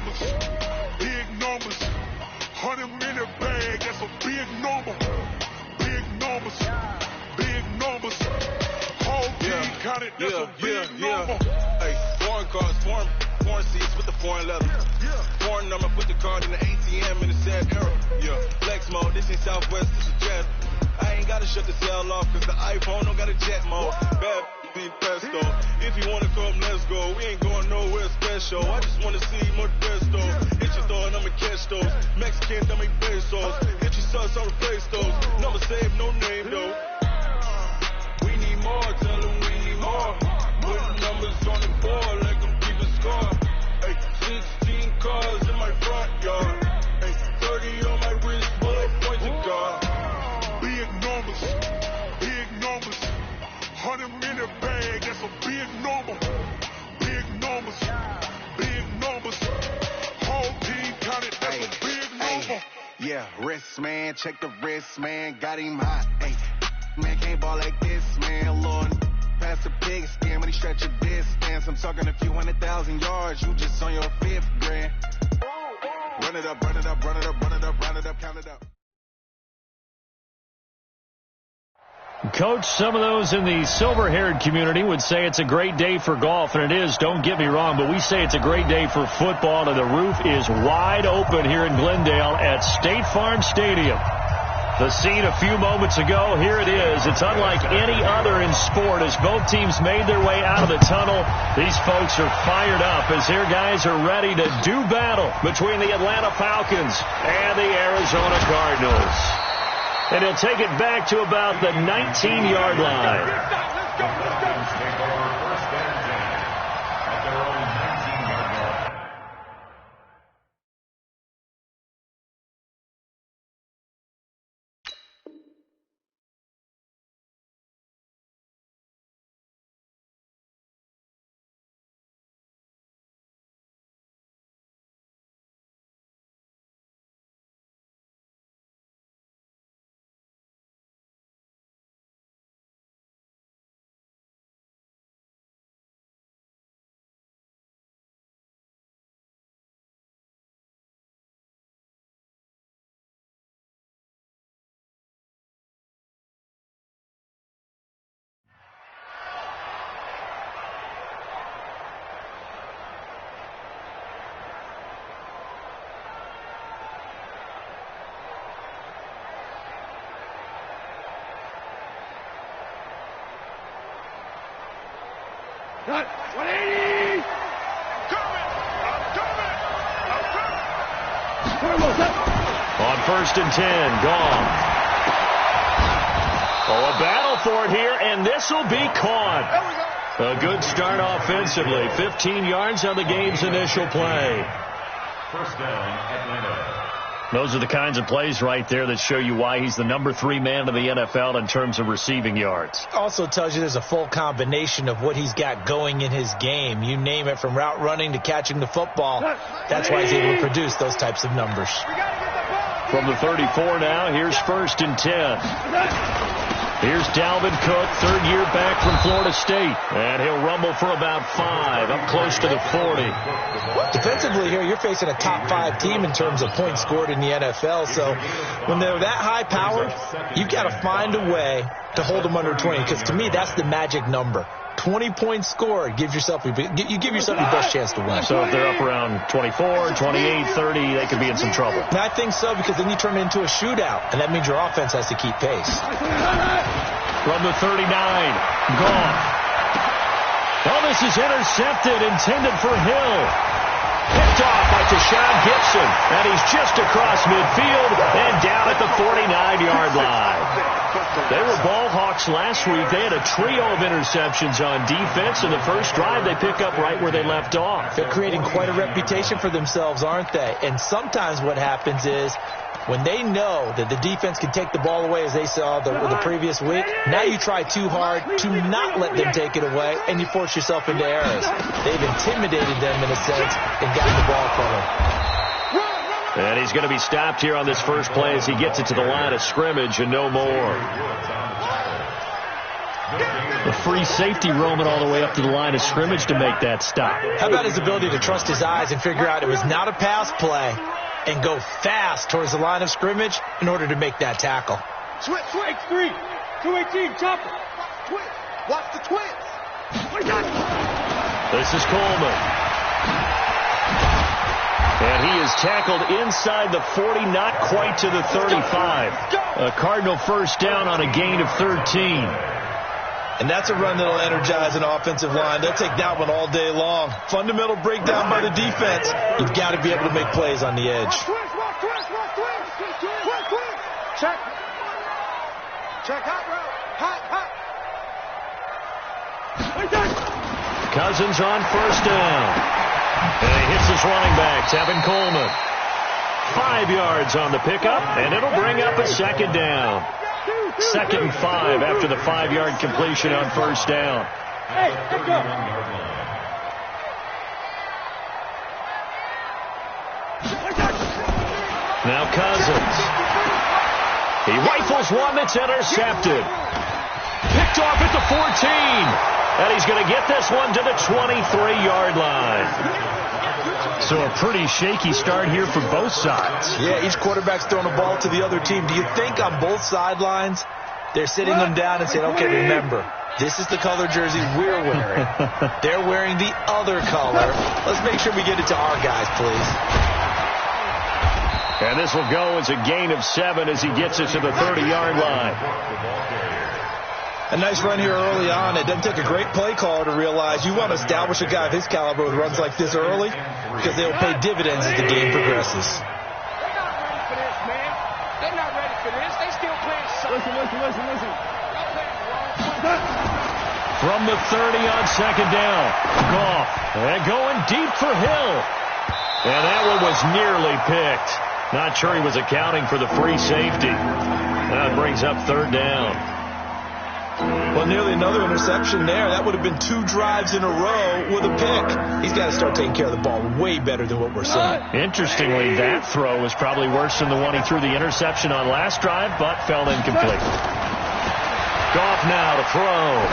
numbers, big numbers. 100-minute bag, that's a big number. Big numbers, big numbers. Whole team counted, that's a big number. Hey, foreign cars, foreign seats with the foreign leather. Foreign number, put the card in the ATM in the sad era. Flex mode, this ain't Southwest, this is Jet. I ain't gotta shut the cell off, cause the iPhone don't got a jet mode. Bad be pesto. If you wanna come, let's go. We ain't going nowhere special. I just wanna see Modesto. Hit your thought, I'ma catch those. Mexican, I make pesos. Hit your sus, I'll replace those. Number saved, no name though. We need more, tell them we need more. Put numbers on the board, like them keep score. Hey, 16 cars in my front yard. Hey, 30 on my wrist, bullet points of God. Big numbers, big numbers. 100-minute bag, that's a big number. Big numbers, big numbers. Whole team counted, that's a big number. Yeah, wrist man, check the wrist man, got him hot. Hey, man can't ball like this, man. Lord, pass the pig skin when he stretch a distance. I'm talking a few 100,000 yards, you just on your 5th grand. Run it up, run it up, run it up, run it up, run it up, count it up. Coach, some of those in the silver-haired community would say it's a great day for golf, and it is, don't get me wrong, but we say it's a great day for football, and the roof is wide open here in Glendale at State Farm Stadium. The scene a few moments ago, here it is. It's unlike any other in sport as both teams made their way out of the tunnel. These folks are fired up as their guys are ready to do battle between the Atlanta Falcons and the Arizona Cardinals. And he'll take it back to about the 19-yard line. Cut, 180! On 1st and 10, gone. Oh, a battle for it here, and this will be caught. A good start offensively. 15 yards on the game's initial play. First down, Atlanta. Those are the kinds of plays right there that show you why he's the number 3 man in the NFL in terms of receiving yards. Also tells you there's a full combination of what he's got going in his game. You name it, from route running to catching the football. That's why he's able to produce those types of numbers. From the 34 now, here's 1st and 10. Here's Dalvin Cook, 3rd year back from Florida State. And he'll rumble for about 5, up close to the 40. Defensively here, you're facing a top 5 team in terms of points scored in the NFL. So when they're that high-powered, you've got to find a way to hold them under 20. Because to me, that's the magic number. 20 points scored, you give yourself your best chance to win. So if they're up around 24, 28, 30, they could be in some trouble. And I think so, because then you turn it into a shootout, and that means your offense has to keep pace. From the 39, gone. Oh, this is intercepted, intended for Hill. Picked off by Tashawn Gibson, and he's just across midfield and down at the 49-yard line. They were ball hawks last week. They had a trio of interceptions on defense. In the first drive, they pick up right where they left off. They're creating quite a reputation for themselves, aren't they? And sometimes what happens is when they know that the defense can take the ball away, as they saw the previous week, now you try too hard to not let them take it away, and you force yourself into errors. They've intimidated them in a sense and gotten the ball from them. And he's going to be stopped here on this first play as he gets it to the line of scrimmage and no more. The free safety roaming all the way up to the line of scrimmage to make that stop. How about his ability to trust his eyes and figure out it was not a pass play and go fast towards the line of scrimmage in order to make that tackle. Switch, X3, 218, chopper. Twitch, watch the twitch. This is Coleman. And he is tackled inside the 40, not quite to the 35. A Cardinal first down on a gain of 13. And that's a run that'll energize an offensive line. They'll take that one all day long. Fundamental breakdown by the defense. You've got to be able to make plays on the edge. Check. Check hot route. Hot. Cousins on first down. And he hits his running back, Tevin Coleman. 5 yards on the pickup, and it'll bring up a second down. 2nd and 5 after the 5-yard completion on first down. Hey, let's go. Now Cousins. He rifles one that's intercepted. Picked off at the 14. And he's going to get this one to the 23-yard line. So a pretty shaky start here for both sides. Yeah, each quarterback's throwing a ball to the other team. Do you think on both sidelines they're sitting them down and saying, okay, remember, this is the color jersey we're wearing. They're wearing the other color. Let's make sure we get it to our guys, please. And this will go as a gain of 7 as he gets it to the 30-yard line. A nice run here early on. It doesn't take a great play caller to realize you want to establish a guy of his caliber with runs like this early because they'll pay dividends as the game progresses. They're not ready for this, man. They're not ready for this. They still playing soccer. Listen. From the 30 on second down. Goff. And going deep for Hill. And that one was nearly picked. Not sure he was accounting for the free safety. That brings up third down. Well, nearly another interception there. That would have been 2 drives in a row with a pick. He's got to start taking care of the ball way better than what we're seeing. Interestingly, that throw was probably worse than the one he threw the interception on last drive, but fell incomplete. Goff now to throw.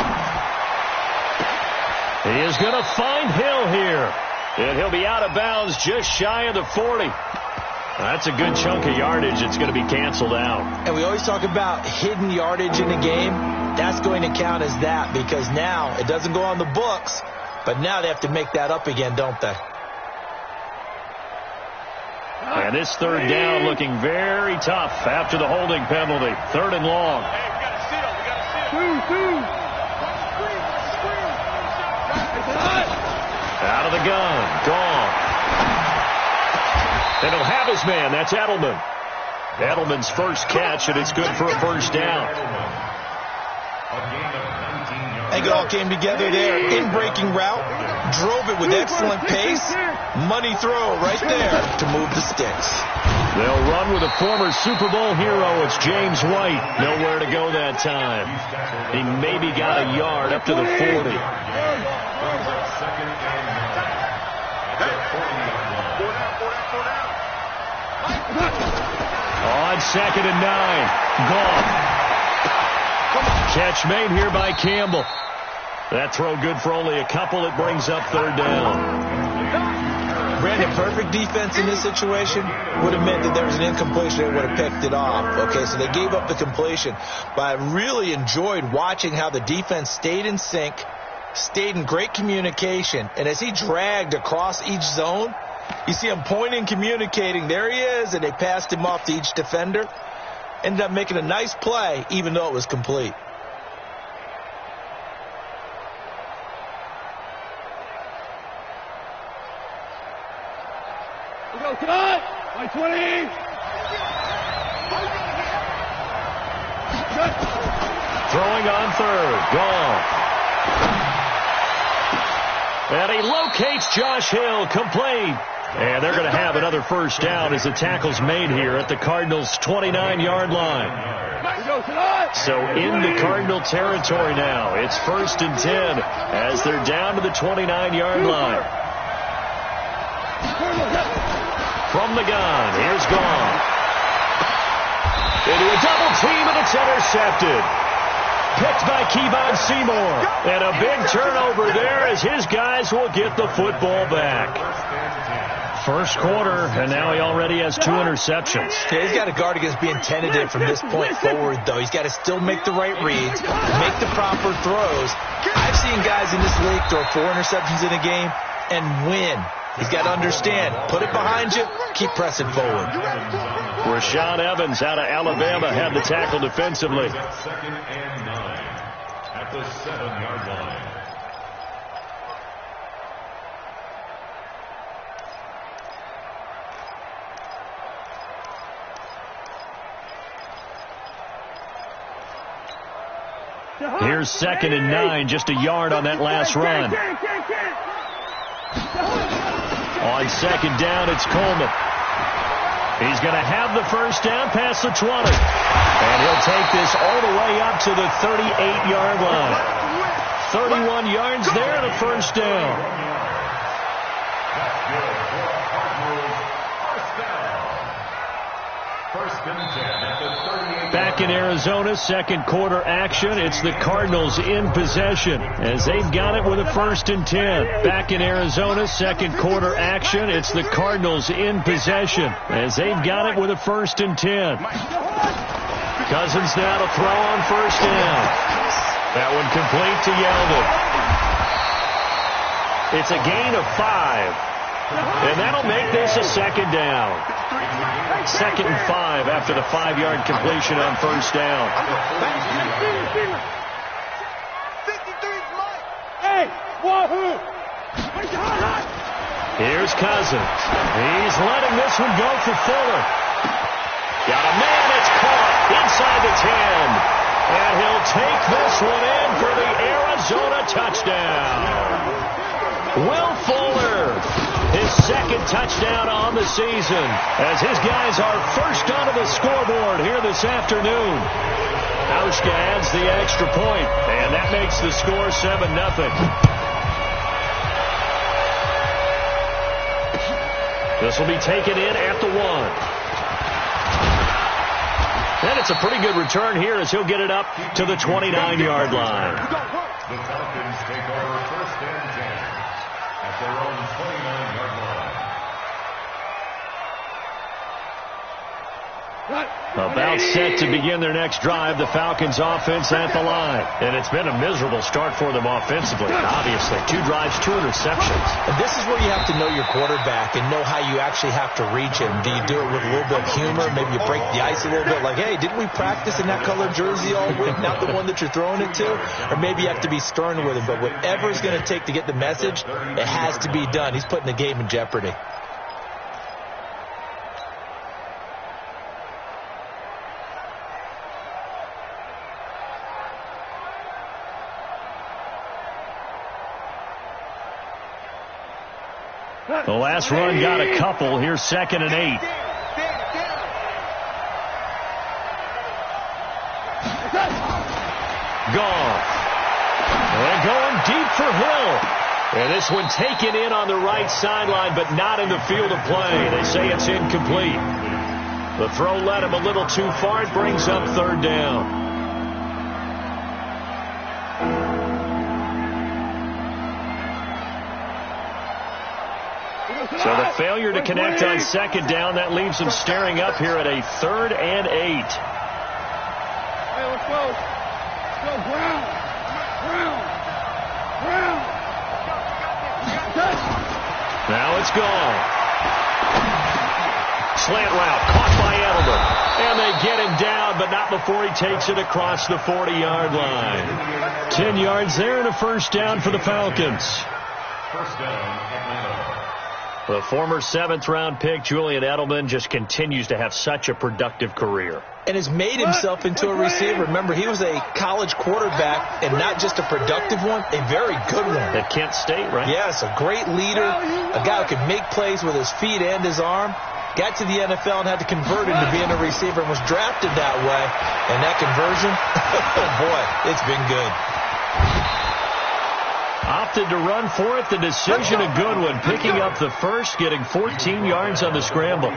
He is going to find Hill here. And he'll be out of bounds just shy of the 40. That's a good chunk of yardage. It's going to be canceled out. And we always talk about hidden yardage in a game. That's going to count as that because now it doesn't go on the books, but now they have to make that up again, don't they? And this third down looking very tough after the holding penalty. 3rd and long. Hey, we got to sit him. Out of the gun. Gone. And he'll have his man. That's Edelman. Edelman's first catch, and it's good for a first down. I think it all came together there. In-breaking route, drove it with excellent pace. Money throw right there to move the sticks. They'll run with a former Super Bowl hero. It's James White. Nowhere to go that time. He maybe got a yard up to the 40. On 2nd and 9. Goff. Catch made here by Campbell. That throw good for only a couple. It brings up 3rd down. Brandon, perfect defense in this situation would have meant that there was an incompletion. They would have picked it off. Okay, so they gave up the completion. But I really enjoyed watching how the defense stayed in sync, stayed in great communication. And as he dragged across each zone, you see him pointing, communicating. There he is, and they passed him off to each defender. Ended up making a nice play, even though it was complete. Go, cut! By 20! Throwing on 3rd. Gone. And he locates Josh Hill. Complete. And they're going to have another first down as the tackle's made here at the Cardinals' 29-yard line. So in the Cardinal territory now. It's 1st and 10 as they're down to the 29-yard line. From the gun, here's Gone. Into a double team, and it's intercepted. picked by Kevon Seymour. And a big turnover there as his guys will get the football back. First quarter, and now he already has 2 interceptions. Yeah, he's got to guard against being tentative from this point forward, though. He's got to still make the right reads, make the proper throws. I've seen guys in this league throw 4 interceptions in a game and win. He's got to understand, put it behind you, keep pressing forward. Rashaan Evans out of Alabama had the tackle defensively. 2nd and 9 at the 7-yard line. Here's 2nd and 9, just a yard on that last run. On 2nd down, it's Coleman. He's going to have the first down past the 20. And he'll take this all the way up to the 38-yard line. 31 yards there and a first down. Back in Arizona, second quarter action. It's the Cardinals in possession as they've got it with a 1st and 10. Back in Arizona, second quarter action. It's the Cardinals in possession as they've got it with a 1st and 10. Cousins now to throw on first down. That one complete to Yeldon. It's a gain of 5. And that'll make this a 2nd down. 2nd and 5 after the 5-yard completion on first down. Here's Cousins. He's letting this one go for Fuller. Got a man that's caught inside the 10. And he'll take this one in for the Arizona touchdown. Will Fuller, his 2nd touchdown on the season, as his guys are first onto the scoreboard here this afternoon. Hauschka adds the extra point, and that makes the score 7-0. This will be taken in at the 1. And it's a pretty good return here as he'll get it up to the 29-yard line. The Falcons take over 1st and 10 at their own 29-yard line. About set to begin their next drive, the Falcons offense at the line. And it's been a miserable start for them offensively, obviously. 2 drives, 2 interceptions. And this is where you have to know your quarterback and know how you actually have to reach him. Do you do it with a little bit of humor? Maybe you break the ice a little bit like, hey, didn't we practice in that colored jersey all week? Not the one that you're throwing it to? Or maybe you have to be stern with him. But whatever it's going to take to get the message, it has to be done. He's putting the game in jeopardy. The last run got a couple. Here's 2nd and 8. Gone. They're going deep for Hill. And this one taken in on the right sideline, but not in the field of play. They say it's incomplete. The throw led him a little too far. It brings up 3rd down. So the failure to connect on 2nd down, that leaves them staring up here at a 3rd and 8. Hey, let's go. Go, ground. Now it's gone. Slant route caught by Edelman. And they get him down, but not before he takes it across the 40-yard line. 10 yards there and a first down for the Falcons. First down, Atlanta. The former 7th-round pick, Julian Edelman, just continues to have such a productive career. And has made himself into a receiver. Remember, he was a college quarterback, and not just a productive one, a very good one. At Kent State, right? Yes, a great leader, a guy who could make plays with his feet and his arm. Got to the NFL and had to convert into being a receiver and was drafted that way. And that conversion, oh boy, it's been good. Opted to run for it. The decision a good one. Picking up the first, getting 14 yards on the scramble.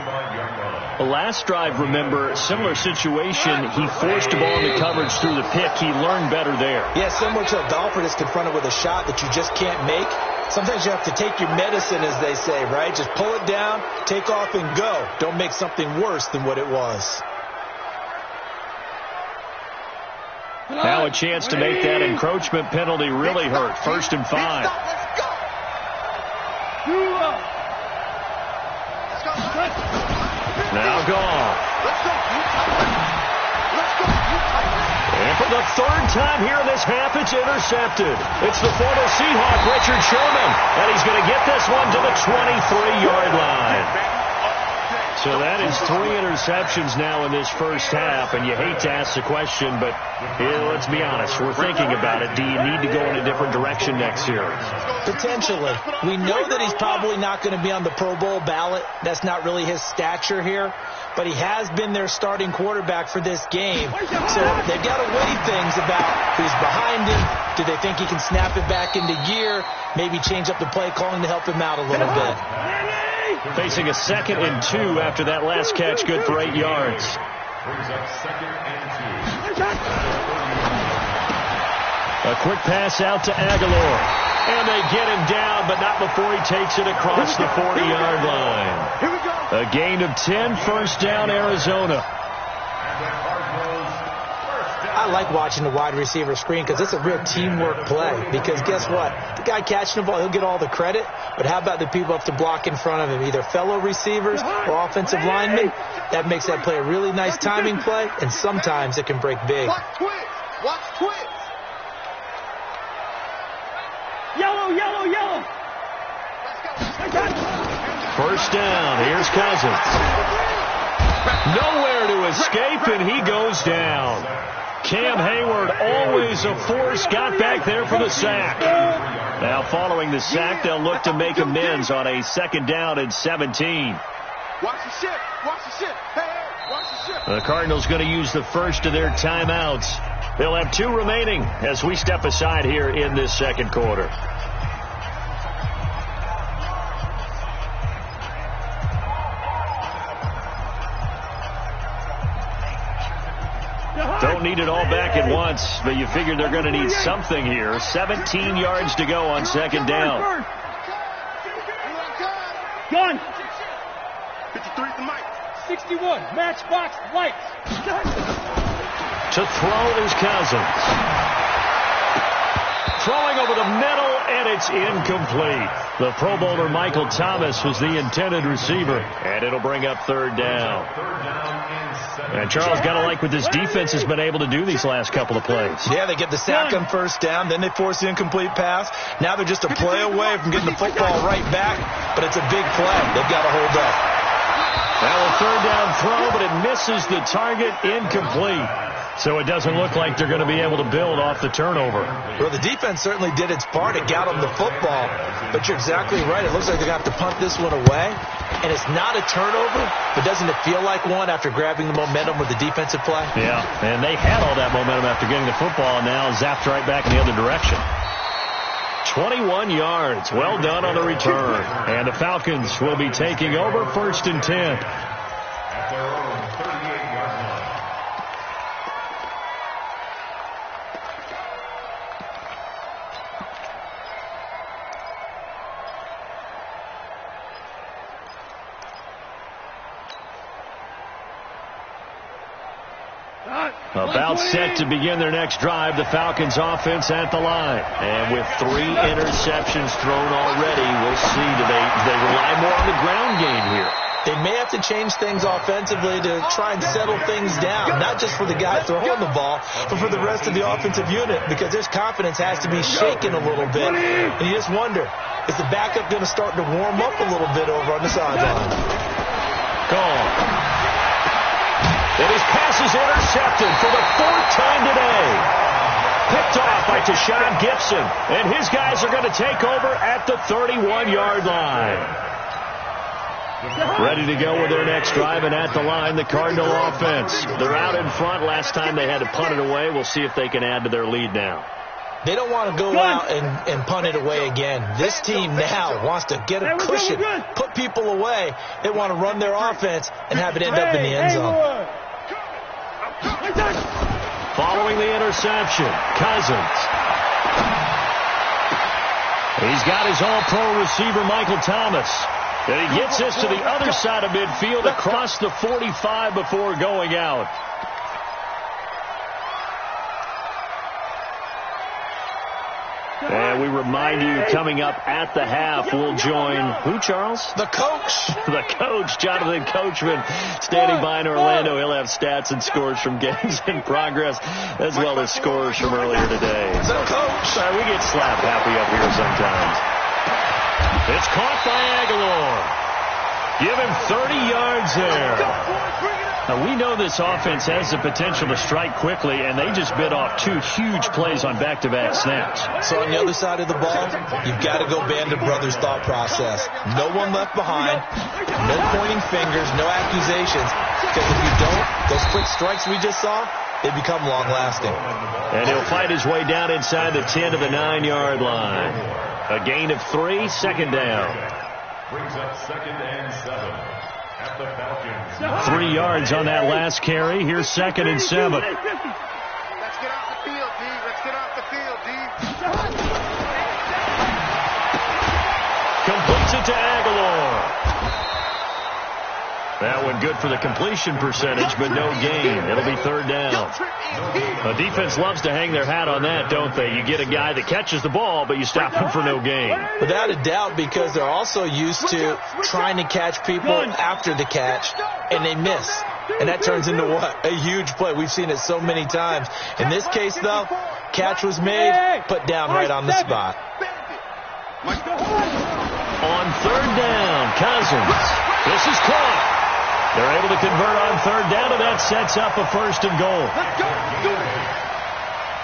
Last drive, remember, similar situation. He forced the ball into coverage through the pick. He learned better there. Yeah, similar to a golfer that's confronted with a shot that you just can't make. Sometimes you have to take your medicine, as they say, right? Just pull it down, take off, and go. Don't make something worse than what it was. Now a chance to make that encroachment penalty really hurt. 1st and 5. Now gone. And for the 3rd time here in this half, it's intercepted. It's the former Seahawk, Richard Sherman, and he's going to get this one to the 23-yard line. So that is 3 interceptions now in this first half, and you hate to ask the question, but let's be honest, we're thinking about it. Do you need to go in a different direction next year? Potentially. We know that he's probably not going to be on the Pro Bowl ballot. That's not really his stature here, but he has been their starting quarterback for this game. So they've got to weigh things about who's behind him. Do they think he can snap it back into gear? Maybe change up the play calling to help him out a little bit. Facing a 2nd and 2 after that last catch, good for 8 yards. Brings up 2nd and 2. A quick pass out to Aguilar. And they get him down, but not before he takes it across the 40-yard line. A gain of 10, 1st down, Arizona. I like watching the wide receiver screen because it's a real teamwork play. Because guess what? The guy catching the ball, he'll get all the credit. But how about the people up to block in front of him, either fellow receivers or offensive linemen? That makes that play a really nice timing play, and sometimes it can break big. Watch twins. Watch twins. Yellow, yellow, yellow. 1st down. Here's Cousins. Nowhere to escape, and he goes down. Cam Hayward, always a force, got back there for the sack. Now following the sack, they'll look to make amends on a 2nd down and 17. Watch the ship. Watch the ship. Hey, watch the ship. The Cardinals going to use the first of their timeouts. They'll have 2 remaining as we step aside here in this 2nd quarter. Don't need it all back at once, but you figure they're going to need something here. 17 yards to go on 2nd down. Gun. 53 to Mike. 61. Matchbox lights. To throw is Cousins. Throwing over the middle, and it's incomplete. The Pro Bowler Michael Thomas was the intended receiver, and it'll bring up 3rd down. And Charles, got to like what this defense has been able to do these last couple of plays. Yeah, they get the sack on 1st down, then they force the incomplete pass. Now they're just a play away from getting the football right back, but it's a big play. They've got to hold up. Well, a 3rd down throw, but it misses the target, incomplete. So it doesn't look like they're going to be able to build off the turnover. Well, the defense certainly did its part. It got them the football. But you're exactly right. It looks like they're going to have to punt this one away. And it's not a turnover, but doesn't it feel like one after grabbing the momentum with the defensive play? Yeah, and they had all that momentum after getting the football, and now zapped right back in the other direction. 21 yards. Well done on the return. And the Falcons will be taking over 1st and 10. At their own 38-yard line. About set to begin their next drive, the Falcons offense at the line. And with 3 interceptions thrown already, we'll see. Do they rely more on the ground game here? They may have to change things offensively to try and settle things down, not just for the guy throwing the ball, but for the rest of the offensive unit, because their confidence has to be shaken a little bit. And you just wonder, is the backup going to start to warm up a little bit over on the sideline? Gone. And his pass is intercepted for the 4th time today. Picked off by Tashawn Gibson. And his guys are going to take over at the 31-yard line. Ready to go with their next drive, and at the line, the Cardinal offense. They're out in front. Last time they had to punt it away. We'll see if they can add to their lead now. They don't want to go out and punt it away again. This team now wants to get a cushion, put people away. They want to run their offense and have it end up in the end zone. Following the interception, Cousins. He's got his all-pro receiver, Michael Thomas. And he gets this to the other side of midfield across the 45 before going out. And we remind you, coming up at the half, we'll join who, Charles? The coach. The coach, Jonathan Coachman, standing by in Orlando. He'll have stats and scores from games in progress, as well as scores from earlier today. The coach. Sorry, we get slap happy up here sometimes. It's caught by Aguilar. Give him 30 yards there. Now, we know this offense has the potential to strike quickly, and they just bit off 2 huge plays on back-to-back snaps. So on the other side of the ball, you've got to go Band of Brothers thought process. No one left behind, no pointing fingers, no accusations, because if you don't, those quick strikes we just saw, they become long-lasting. And he'll fight his way down inside the 10 to the 9-yard line. A gain of 3, second down. Brings up 2nd and 7 at the Falcons. 3 yards on that last carry. Here's 2nd and 7. Let's get off the field, D. Let's get off the field, D. Completes it to Aguilar. That one good for the completion percentage, but no gain. It'll be 3rd down. The defense loves to hang their hat on that, don't they? You get a guy that catches the ball, but you stop him for no gain. Without a doubt, because they're also used to trying to catch people after the catch, and they miss. And that turns into what? A huge play. We've seen it so many times. In this case, though, catch was made, put down right on the spot. On 3rd down, Cousins. This is caught. They're able to convert on 3rd down, and that sets up a 1st and goal.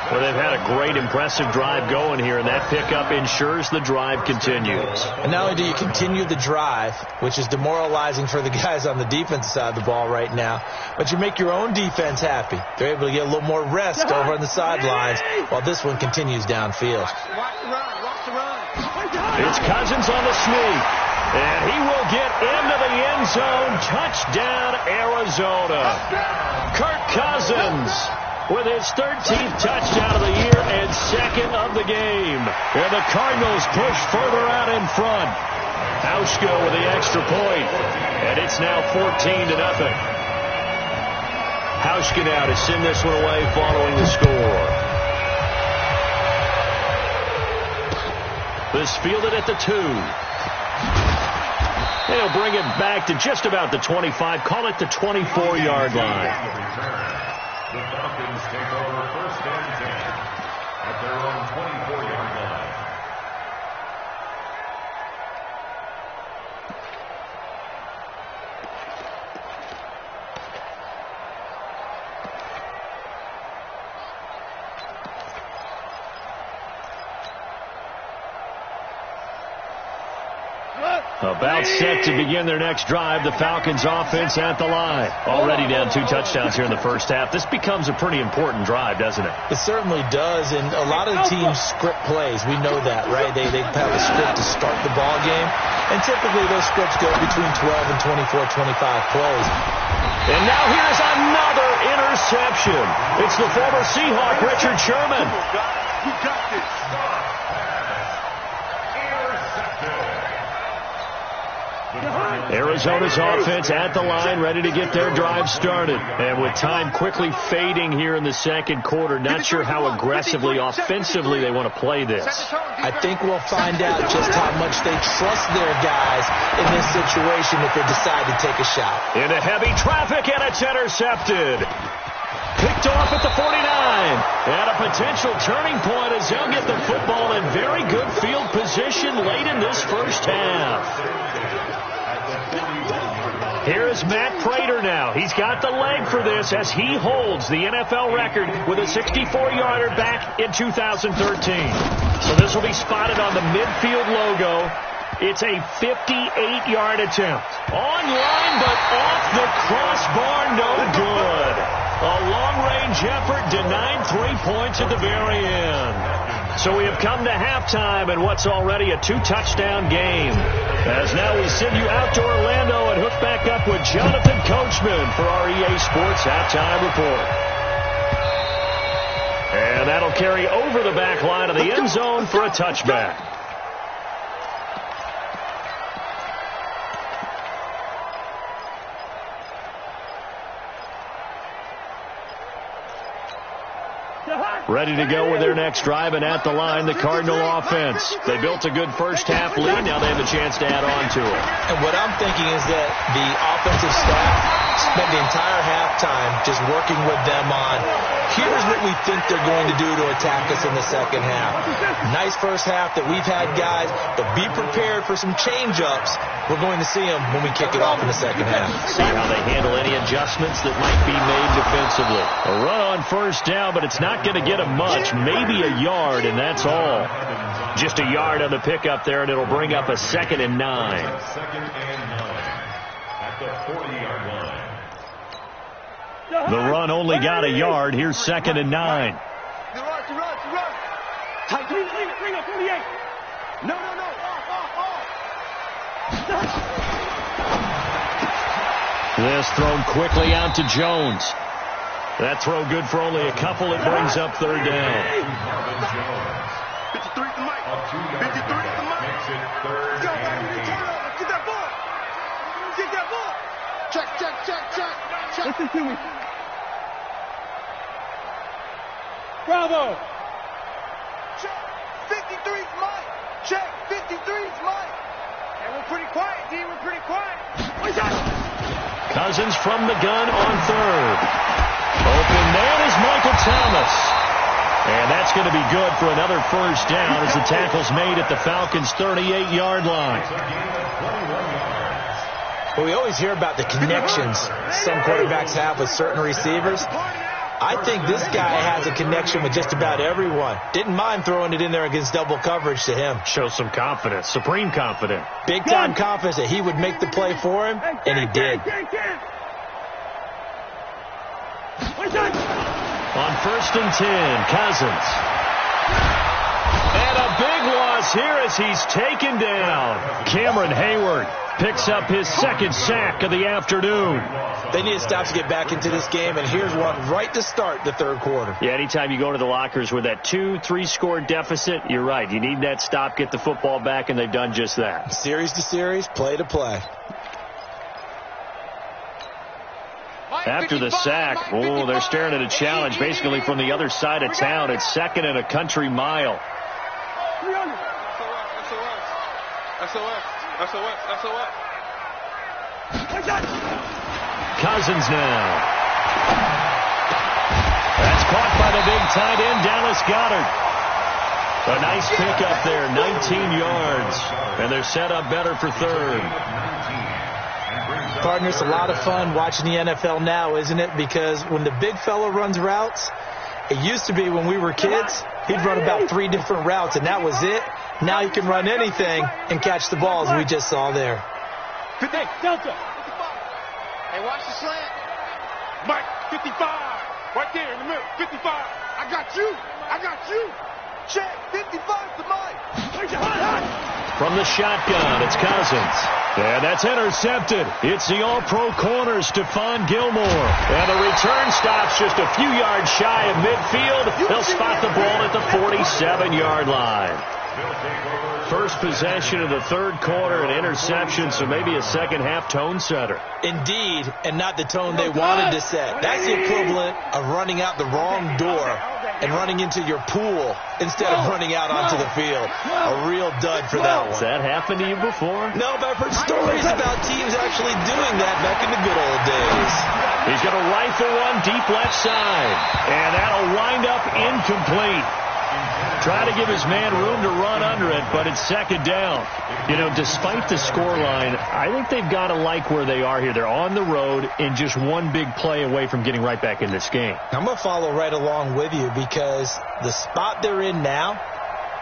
Well, they've had a great, impressive drive going here, and that pickup ensures the drive continues. And not only do you continue the drive, which is demoralizing for the guys on the defensive side of the ball right now, but you make your own defense happy. They're able to get a little more rest over on the sidelines while this one continues downfield. It's Cousins on the sneak. And he will get into the end zone. Touchdown, Arizona. Kirk Cousins with his 13th touchdown of the year and 2nd of the game. And the Cardinals push further out in front. Hauschka with the extra point. And it's now 14-0. Hauschka now to send this one away following the score. This fielded at the 2. They'll bring it back to just about the 25. Call it the 24-yard line. The Falcons take over 1st and 10 at their own 24-yard line. About set to begin their next drive. The Falcons offense at the line. Already down 2 touchdowns here in the first half. This becomes a pretty important drive, doesn't it? It certainly does, and a lot of the teams script plays. We know that, right? They have a script to start the ball game, and typically those scripts go between 12 and 24, 25 plays. And now here's another interception. It's the former Seahawk, Richard Sherman. You got this. Arizona's offense at the line, ready to get their drive started. And with time quickly fading here in the second quarter, not sure how aggressively, offensively they want to play this. I think we'll find out just how much they trust their guys in this situation if they decide to take a shot. Into heavy traffic, and it's intercepted. Picked off at the 49. And a potential turning point as they'll get the football in very good field position late in this first half. Here is Matt Prater now. He's got the leg for this as he holds the NFL record with a 64-yarder back in 2013. So this will be spotted on the midfield logo. It's a 58-yard attempt. Online, but off the crossbar, no good. A long-range effort denied 3 points at the very end. So we have come to halftime in what's already a 2-touchdown game. As now we send you out to Orlando and hook back up with Jonathan Coachman for our EA Sports Halftime Report. And that'll carry over the back line of the end zone for a touchback. Ready to go with their next drive, and at the line, the Cardinal offense. They built a good first-half lead. Now they have a chance to add on to it. And what I'm thinking is that the offensive staff spent the entire halftime just working with them on, here's what we think they're going to do to attack us in the second half. Nice first half that we've had, guys, but be prepared for some change-ups. We're going to see them when we kick it off in the second half. See how they handle any adjustments that might be made defensively. A run on first down, but it's not going to get them much, maybe a yard, and that's all. Just a yard on the pickup there, and it'll bring up a 2nd and 9. 2nd and 9 at the 40-yard line. The run only got a yard. Here's 2nd and 9. Tight, lean up, 48. No. This thrown quickly out to Jones. That throw good for only a couple. It brings up 3rd down. 53 to Mike. 53 to Mike. Makes it 3rd and 8. Get that ball. Get that ball. Check. Listen to me. Bravo. Check. 53's Mike. Check. 53's Mike. And we're pretty quiet, D. We're pretty quiet. What's that? Cousins from the gun on 3rd. Open man is Michael Thomas. And that's going to be good for another first down as the tackle's made at the Falcons' 38-yard line. Well, we always hear about the connections some quarterbacks have with certain receivers. I think this guy has a connection with just about everyone. Didn't mind throwing it in there against double coverage to him. Shows some confidence, supreme confidence. Big-time confidence that he would make the play for him, and he did. On 1st and 10, Cousins. And a big loss here as he's taken down. Cameron Hayward picks up his 2nd sack of the afternoon. They need to stop to get back into this game, and here's one right to start the 3rd quarter. Yeah, anytime you go to the lockers with that 2-3 deficit, you're right. You need that stop, get the football back, and they've done just that. Series to series, play to play. After the sack, they're staring at a challenge basically from the other side of town. It's 2nd and a country mile. SOS. Cousins now. That's caught by the big tight end, Dallas Goedert. A nice pickup there, 19 yards. And they're set up better for 3rd. Partner, it's a lot of fun watching the NFL now, isn't it? Because when the big fella runs routes, it used to be when we were kids, he'd run about 3 different routes, and that was it. Now he can run anything and catch the ball, as we just saw there. Hey, Delta. Hey, watch the slant. Mike, 55. Right there in the middle. 55. I got you. Check. 55 to Mike. From the shotgun, it's Cousins. And that's intercepted. It's the all-pro corner, Stephon Gilmore. And the return stops just a few yards shy of midfield. They'll spot the ball at the 47-yard line. First possession of the 3rd quarter, an interception, so maybe a second-half tone setter. Indeed, and not the tone they wanted to set. That's the equivalent of running out the wrong door and running into your pool instead of running out onto the field. A real dud for that one. Has that happened to you before? No, but I've heard stories about teams actually doing that back in the good old days. He's going to rifle one deep left side, and that'll wind up incomplete. Try to give his man room to run under it, but it's 2nd down. You know, despite the scoreline, I think they've got to like where they are here. They're on the road and just one big play away from getting right back in this game. I'm going to follow right along with you because the spot they're in now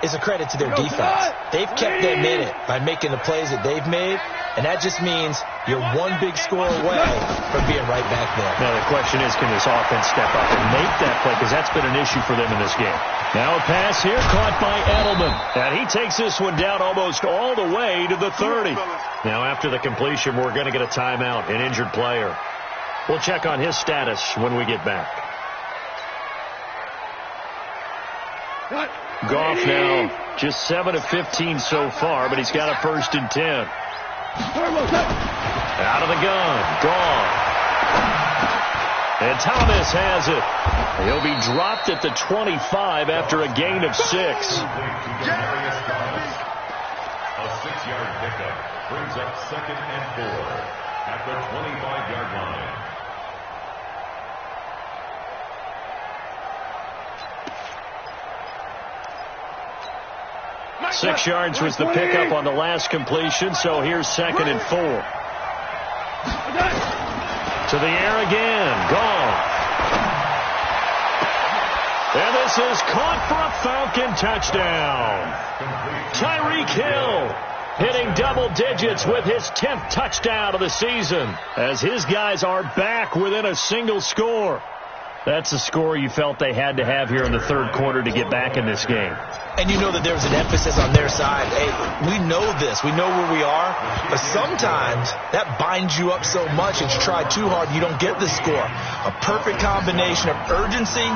is a credit to their defense. They've kept them in it by making the plays that they've made. and that just means you're one big score away from being right back there. Now the question is, can this offense step up and make that play? Because that's been an issue for them in this game. Now a pass here caught by Edelman. And he takes this one down almost all the way to the 30. Now after the completion, we're going to get a timeout, an injured player. We'll check on his status when we get back. Goff now just 7 of 15 so far, but he's got a 1st and 10. Out of the gun, Goff. And Thomas has it. He'll be dropped at the 25 after a gain of 6. A 6-yard pickup brings up 2nd and 4 at the 25-yard line. 6 yards was the pickup on the last completion, so here's 2nd and 4. To the air again, Goff. And this is caught for a Falcon touchdown. Tyreek Hill hitting double digits with his 10th touchdown of the season as his guys are back within a single score. That's a score you felt they had to have here in the 3rd quarter to get back in this game. And you know that there's an emphasis on their side. Hey, we know this. We know where we are. But sometimes that binds you up so much that you try too hard, you don't get the score. A perfect combination of urgency,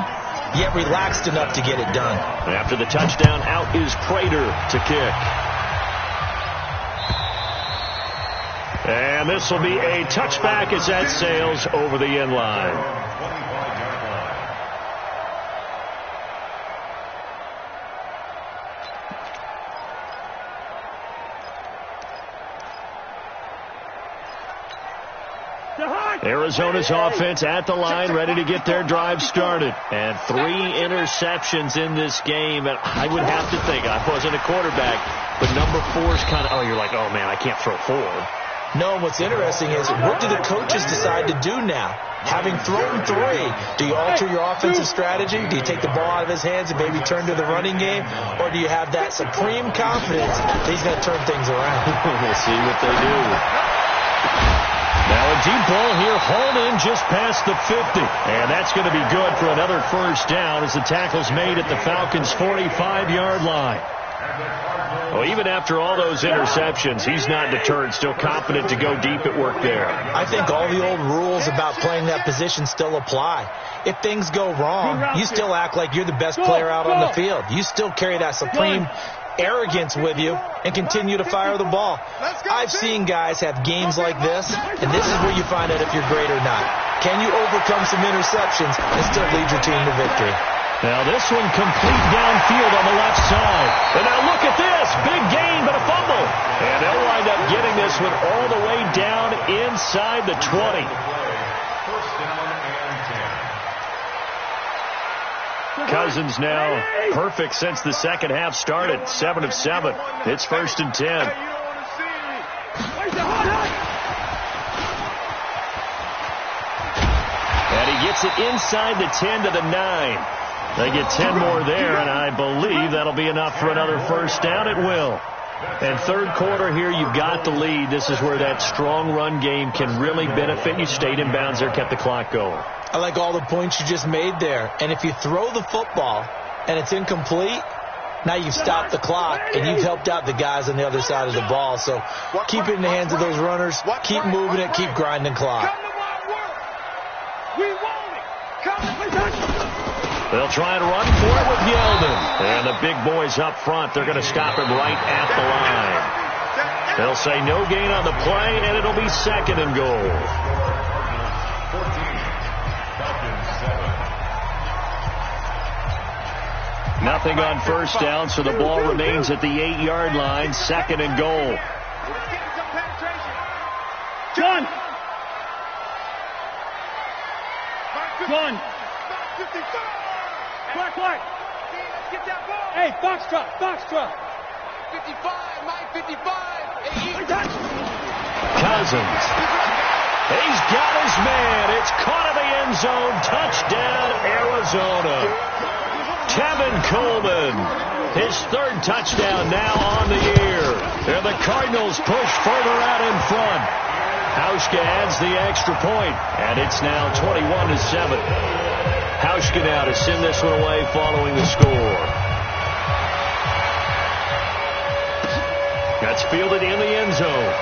yet relaxed enough to get it done. After the touchdown, out is Prater to kick. And this will be a touchback as that sails over the end line. Arizona's offense at the line, ready to get their drive started. And 3 interceptions in this game. And I would have to think, I wasn't a quarterback, but number 4's kind of, you're like, oh, man, I can't throw 4. No, what's interesting is, what do the coaches decide to do now? Having thrown 3, do you alter your offensive strategy? Do you take the ball out of his hands and maybe turn to the running game? Or do you have that supreme confidence that he's going to turn things around? We'll see what they do. Now a deep ball here, hauled in just past the 50. And that's going to be good for another 1st down as the tackle's made at the Falcons' 45-yard line. Well, even after all those interceptions, he's not deterred, still confident to go deep at work there. I think all the old rules about playing that position still apply. If things go wrong, you still act like you're the best player out on the field. You still carry that supreme arrogance with you and continue to fire the ball. I've seen guys have games like this, and this is where you find out if you're great or not. Can you overcome some interceptions and still lead your team to victory? Now this one complete downfield on the left side. And now look at this. Big gain, but a fumble. And they'll wind up getting this one all the way down inside the 20. 1st down and 10. Cousins now perfect since the second half started. 7 of 7. It's 1st and 10. And he gets it inside the 10 to the 9. They get 10 more there, and I believe that'll be enough for another 1st down. It will. And 3rd quarter here, you've got the lead. This is where that strong run game can really benefit you. Stayed in bounds there, kept the clock going. I like all the points you just made there. And if you throw the football and it's incomplete, now you've stopped the clock and you've helped out the guys on the other side of the ball. So keep it in the hands of those runners. Keep moving it. Keep grinding clock. They'll try and run for it with Yeldon. And the big boys up front, they're going to stop him right at the line. They'll say no gain on the play, and it'll be 2nd and goal. 14, Nothing on 1st down, so the ball remains at the 8-yard line. 2nd and goal. John. Black. Get that ball. Hey, Foxtrot. 55, Mike 55. Cousins. He's got his man. It's caught in the end zone. Touchdown, Arizona. Tevin Coleman. His 3rd touchdown now on the year. And the Cardinals push further out in front. Hauschka adds the extra point, and it's now 21-7. Hauschka now to send this one away following the score. That's fielded in the end zone.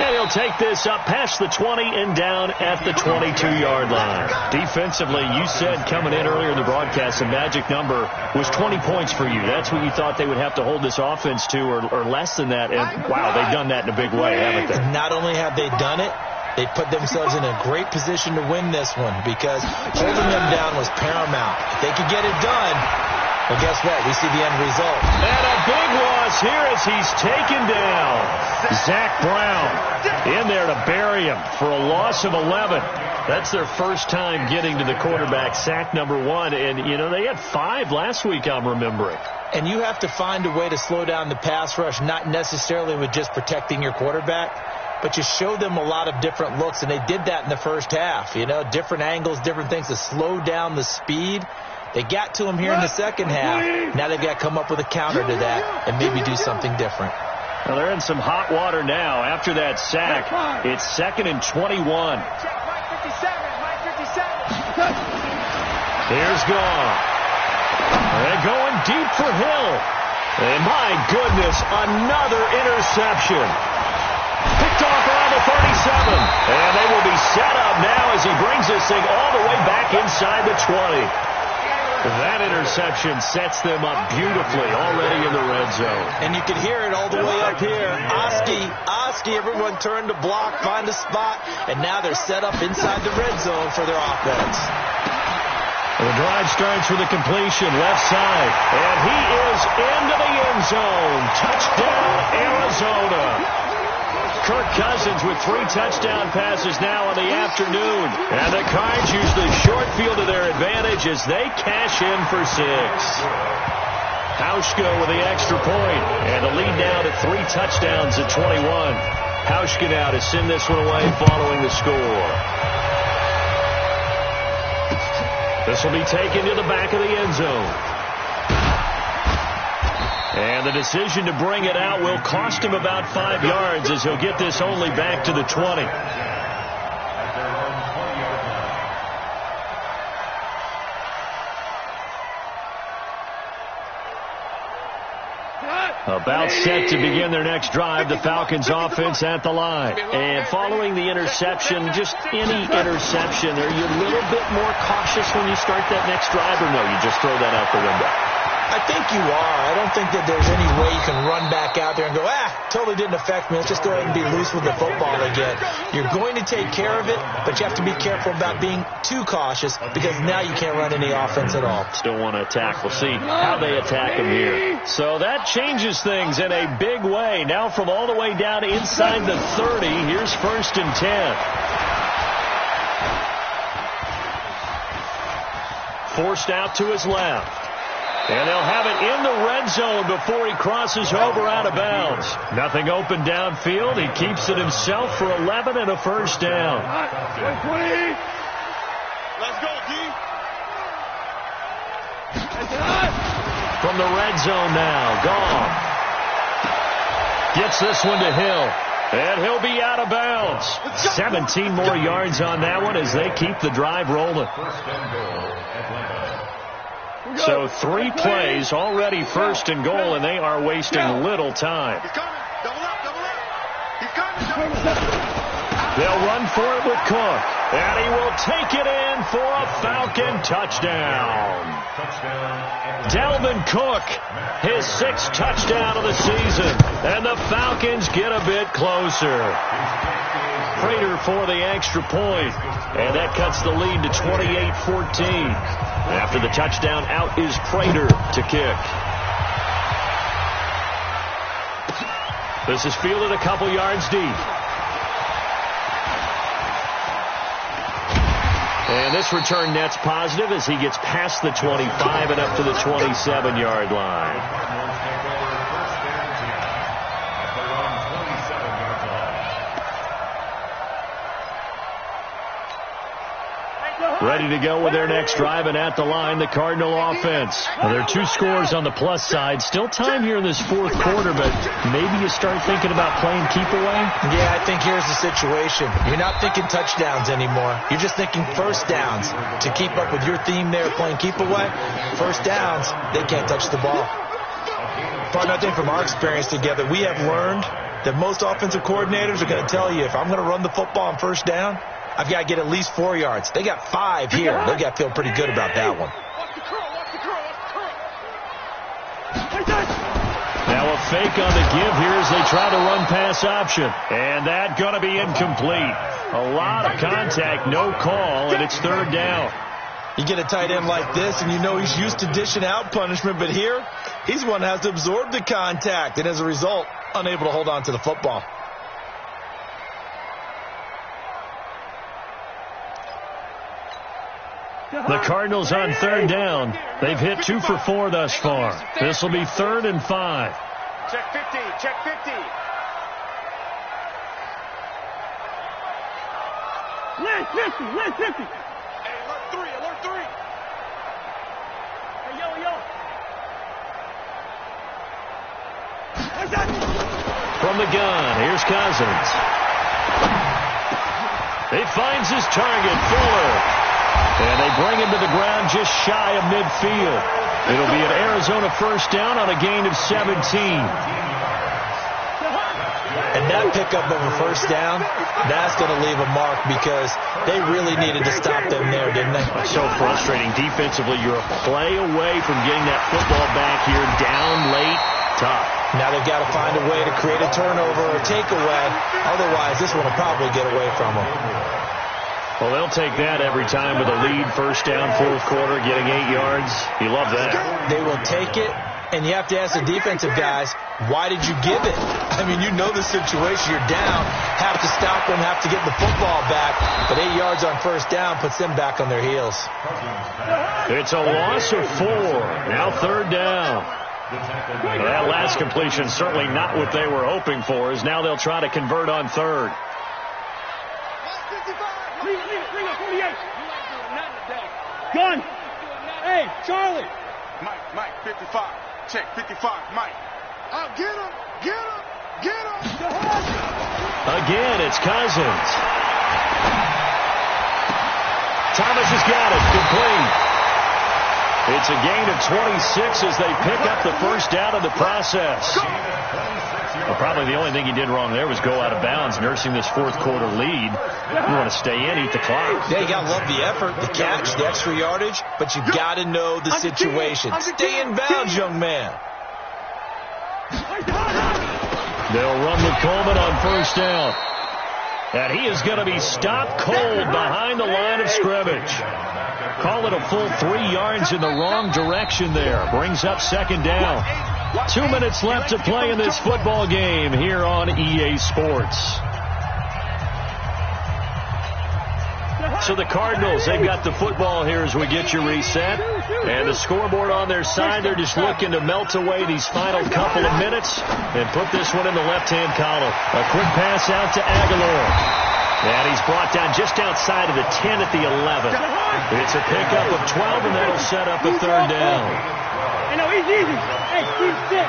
And he'll take this up past the 20 and down at the 22-yard line. Defensively, you said coming in earlier in the broadcast, the magic number was 20 points for you. That's what you thought they would have to hold this offense to, or less than that. And, wow, they've done that in a big way, haven't they? Not only have they done it, they put themselves in a great position to win this one because holding them down was paramount. If they could get it done, well, guess what? We see the end result. And a big loss here as he's taken down. Zach Brown in there to bury him for a loss of 11. That's their first time getting to the quarterback, sack number 1. And, you know, they had 5 last week, I'm remembering. And you have to find a way to slow down the pass rush, not necessarily with just protecting your quarterback, but you show them a lot of different looks, and they did that in the first half. You know, different angles, different things to slow down the speed. They got to him here in the second half. Now they've got to come up with a counter to that and maybe do something different. Well, they're in some hot water now after that sack. It's 2nd and 21. Here's Gone. They're going deep for Hill. And my goodness, another interception. Picked off around the 37. And they will be set up now as he brings this thing all the way back inside the 20. That interception sets them up beautifully already in the red zone. And you can hear it all the way up here. Oski, everyone turned to block, find a spot, and now they're set up inside the red zone for their offense. The drive starts with a completion, left side, and he is into the end zone. Touchdown, Arizona. Kirk Cousins with 3 touchdown passes now in the afternoon. And the Cards use the short field to their advantage as they cash in for 6. Hauschka with the extra point, and the lead now to 3 touchdowns at 21. Hauschka now to send this one away following the score. This will be taken to the back of the end zone. And the decision to bring it out will cost him about 5 yards as he'll get this only back to the 20. About set to begin their next drive, the Falcons offense at the line. And following the interception, just any interception, are you a little bit more cautious when you start that next drive, or no, you just throw that out the window? I think you are. I don't think that there's any way you can run back out there and go, totally didn't affect me. Let's just go ahead and be loose with the football again. You're going to take care of it, but you have to be careful about being too cautious because now you can't run any offense at all. Still want to attack. We'll see how they attack him here. So that changes things in a big way. Now from all the way down inside the 30, here's 1st and 10. Forced out to his left. And they'll have it in the red zone before he crosses over out of bounds. Nothing open downfield. He keeps it himself for 11 and a first down. Let's go, D. From the red zone now, Gone. Gets this one to Hill. And he'll be out of bounds. 17 more yards on that one as they keep the drive rolling. So 3 plays already 1st and goal, and they are wasting little time. He's coming. Double up. He's coming. They'll run for it with Cook, and he will take it in for a Falcon touchdown. Dalvin Cook, his 6th touchdown of the season, and the Falcons get a bit closer. Prater for the extra point, and that cuts the lead to 28-14. After the touchdown, out is Prater to kick. This is fielded a couple yards deep. And this return net's positive as he gets past the 25 and up to the 27-yard line. ready to go with their next drive, and at the line, the Cardinal offense. Well, there are 2 scores on the plus side. Still time here in this fourth quarter, but maybe you start thinking about playing keep away? Yeah, I think here's the situation. You're not thinking touchdowns anymore. You're just thinking first downs. To keep up with your theme there, playing keep away, first downs, they can't touch the ball. Part nothing from our experience together. We have learned that most offensive coordinators are going to tell you, if I'm going to run the football on first down, I've got to get at least 4 yards. They got 5 here. They got to feel pretty good about that one. Now a fake on the give here as they try to run pass option. And that going to be incomplete. A lot of contact, no call, and it's third down. You get a tight end like this, and you know he's used to dishing out punishment, but here, he's one that has to absorb the contact, and as a result, unable to hold on to the football. The Cardinals on third down. They've hit 2 for 4 thus far. This will be 3rd and 5. Check 50, check 50. Last 50, last 50. Hey, alert 3, alert 3. Hey, yo. From the gun, here's Cousins. He finds his target, Fuller. And they bring him to the ground just shy of midfield. It'll be an Arizona first down on a gain of 17. And that pickup of a first down, that's going to leave a mark because they really needed to stop them there, didn't they? So frustrating. Defensively, you're a play away from getting that football back here down late. Tough. Now they've got to find a way to create a turnover or takeaway. Otherwise, this one will probably get away from them. Well, they'll take that every time with a lead. First down, fourth quarter, getting 8 yards. You love that. They will take it, and you have to ask the defensive guys, why did you give it? I mean, you know the situation. You're down, have to stop them, have to get the football back. But 8 yards on first down puts them back on their heels. It's a loss of 4. Now third down. Well, that last completion certainly not what they were hoping for, as now they'll try to convert on third. Gun. Hey, Charlie. Mike, 55. Check, 55, Mike. Get him. Again, it's Cousins. Thomas has got it. Complete. It's a gain of 26 as they pick up the first down of the process. Well, probably the only thing he did wrong there was go out of bounds, nursing this fourth quarter lead. You want to stay in, eat the clock. Yeah, you got to love the effort, the catch, the extra yardage, but you got to know the situation. Stay in bounds, young man. They'll run with Coleman on first down. And he is going to be stopped cold behind the line of scrimmage. Call it a full 3 yards in the wrong direction there. Brings up second down. 2 minutes left to play in this football game here on EA Sports. So the Cardinals, they've got the football here as we get you reset. And the scoreboard on their side, they're just looking to melt away these final couple of minutes and put this one in the left-hand column. A quick pass out to Aguilar. And he's brought down just outside of the 10 at the 11. It's a pickup of 12, and that'll set up a third down. Hey, no, he's easy. Hey, he's sick.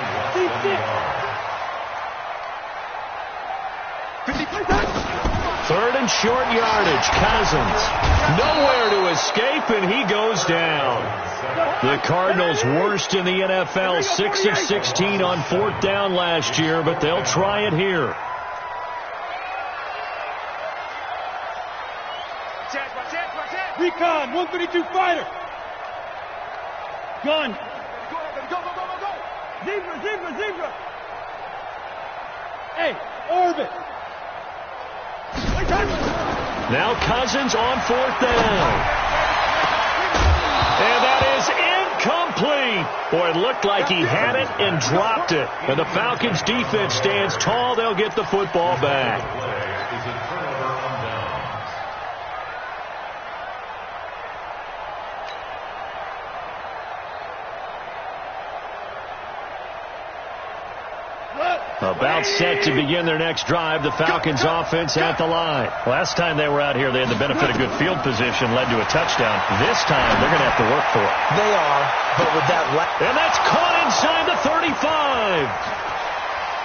Third and short yardage. Cousins nowhere to escape, and he goes down. The Cardinals worst in the NFL, 6 of 16 on fourth down last year, but they'll try it here. Recon, 132 fighter. Gun. Go. Zebra. Hey, orbit. Now Cousins on fourth down. And that is incomplete. Boy, it looked like he had it and dropped it. And the Falcons defense stands tall. They'll get the football back. About set to begin their next drive. The Falcons offense at the line. Last time they were out here, they had the benefit of good field position, led to a touchdown. This time, they're going to have to work for it. They are, but with that... And that's caught inside the 35.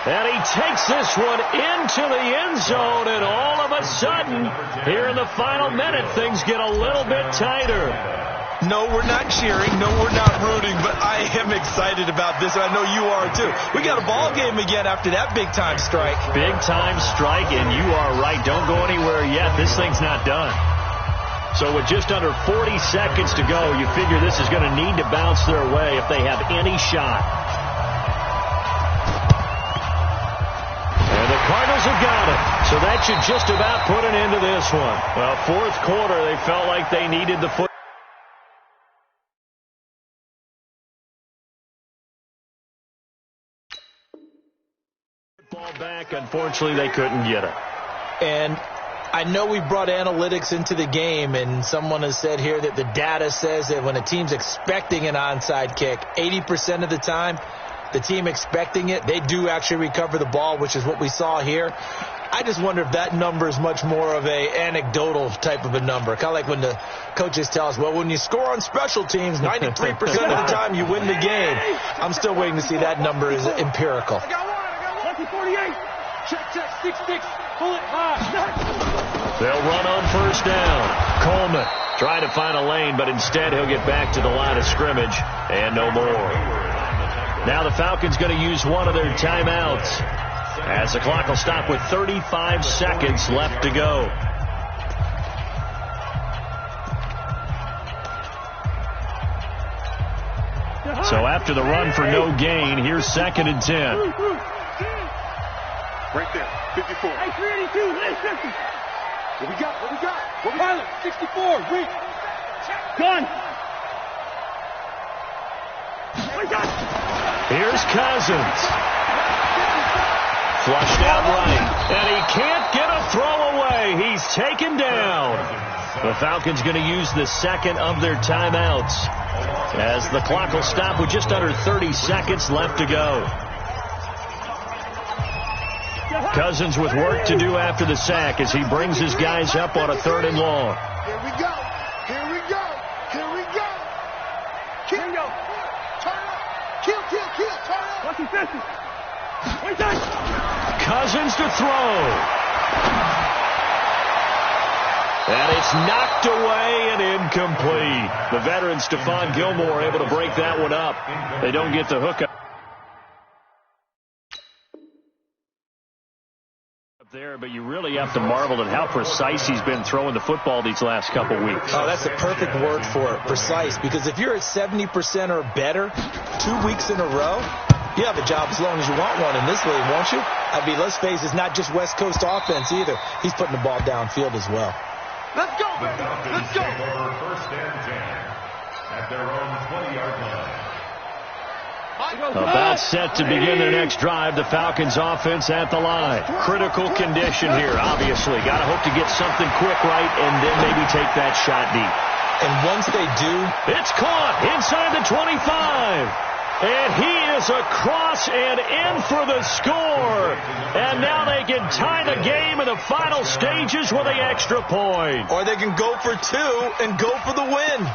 And he takes this one into the end zone, and all of a sudden, here in the final minute, things get a little bit tighter. No, we're not cheering. No, we're not rooting, but I am excited about this, and I know you are too. We got a ball game again after that big-time strike. Big-time strike, and you are right. Don't go anywhere yet. This thing's not done. So with just under 40 seconds to go, you figure this is going to need to bounce their way if they have any shot. And the Cardinals have got it. So that should just about put an end to this one. Well, fourth quarter, they felt like they needed the football. Ball back. Unfortunately, they couldn't get it. And I know we brought analytics into the game, and someone has said here that the data says that when a team's expecting an onside kick, 80% of the time, the team expecting it, they do actually recover the ball, which is what we saw here. I just wonder if that number is much more of a anecdotal type of a number. Kind of like when the coaches tell us, well, when you score on special teams, 93% of the time you win the game. I'm still waiting to see that number is empirical. 48. Check, 6-6. Pull it high. They'll run on first down. Coleman trying to find a lane, but instead he'll get back to the line of scrimmage and no more. Now the Falcons going to use one of their timeouts as the clock will stop with 35 seconds left to go. So after the run for no gain, here's 2nd and 10. Right there, 54. Hey, 382, 50. What we got? Pilot, 64, reach. Gun. Here's Cousins. Flushed out right. And he can't get a throw away. He's taken down. The Falcons going to use the second of their timeouts as the clock will stop with just under 30 seconds left to go. Cousins with work to do after the sack as he brings his guys up on a 3rd and long. Here we go. Turn up. Kill. Turn up. Cousins to throw. And it's knocked away and incomplete. The veteran Stephon Gilmore able to break that one up. They don't get the hookup there, but you really have to marvel at how precise he's been throwing the football these last couple weeks. Oh, that's a perfect word for it, precise, because if you're at 70% or better 2 weeks in a row, you have a job as long as you want one in this league, won't you? I mean, let's face it, it's not just West Coast offense either. He's putting the ball downfield as well. Let's go, baby. Let's go. Over 1st and 10 at their own 20-yard line. About set to begin their next drive. The Falcons offense at the line. Critical condition here, obviously. Got to hope to get something quick right and then maybe take that shot deep. And once they do, it's caught inside the 25. And he is across and in for the score. And now they can tie the game in the final stages with an extra point. Or they can go for 2 and go for the win.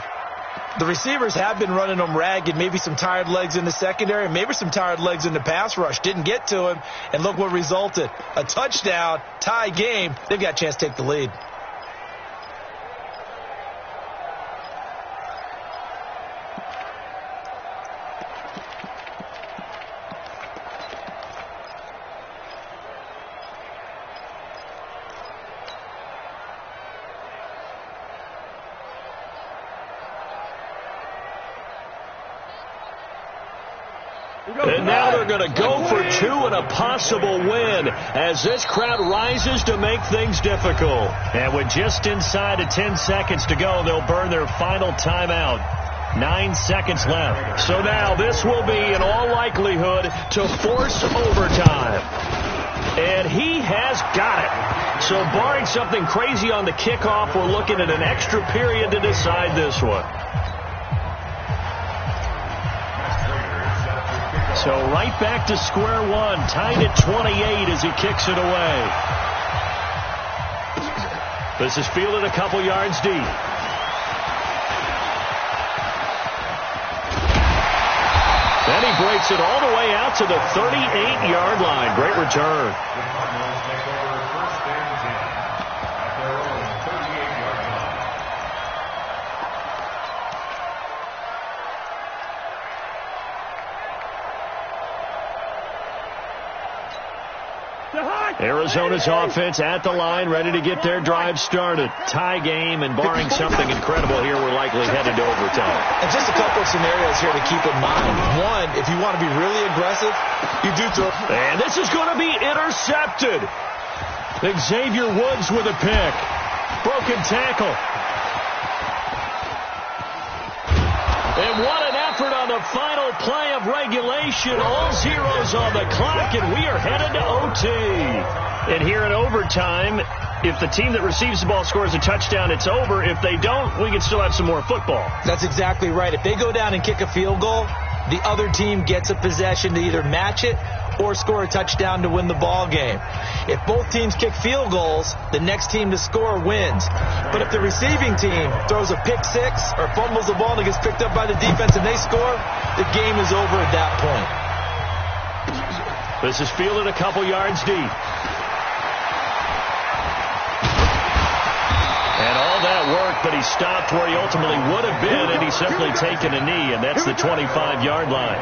The receivers have been running them ragged. Maybe some tired legs in the secondary, maybe some tired legs in the pass rush. Didn't get to him, and look what resulted. A touchdown, tie game. They've got a chance to take the lead. And now they're going to go for 2 and a possible win as this crowd rises to make things difficult. And with just inside of 10 seconds to go, they'll burn their final timeout. 9 seconds left. So now this will be, in all likelihood, to force overtime. And he has got it. So barring something crazy on the kickoff, we're looking at an extra period to decide this one. So right back to square one, tied at 28 as he kicks it away. This is fielded a couple yards deep. Then he breaks it all the way out to the 38-yard line. Great return. Arizona's offense at the line, ready to get their drive started. Tie game, and barring something incredible here, we're likely headed to overtime. And just a couple of scenarios here to keep in mind. One, if you want to be really aggressive, you do throw. And this is going to be intercepted. Xavier Woods with a pick. Broken tackle. And what an effort on the final play of regulation. All zeros on the clock, and we are headed to OT. And here in overtime, if the team that receives the ball scores a touchdown, it's over. If they don't, we can still have some more football. That's exactly right. If they go down and kick a field goal, the other team gets a possession to either match it or score a touchdown to win the ball game. If both teams kick field goals, the next team to score wins. But if the receiving team throws a pick six or fumbles the ball and it gets picked up by the defense and they score, the game is over at that point. This is fielded a couple yards deep. And all that work, but he stopped where he ultimately would have been, and he's simply taken a knee, and that's the 25-yard line.